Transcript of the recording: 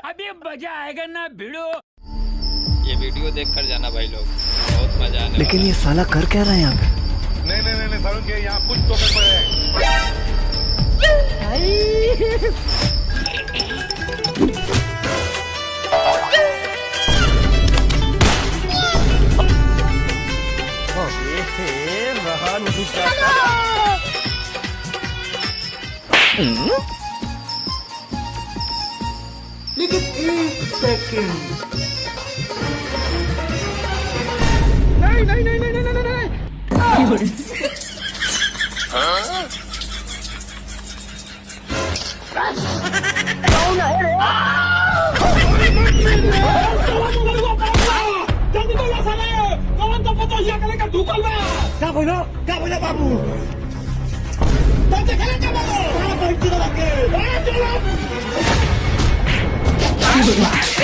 अभी मजा आएगा ना भिड़ो। ये वीडियो देख कर जाना भाई लोग, बहुत मजा आने लेकिन ये साला कर क्या रहा है यहाँ पे? नहीं सारुण के यहाँ कुछ तो गड़बड़ है। रहा नहीं जाता। लेकिन एक सेकंड। क्या बोला बाबू? चलो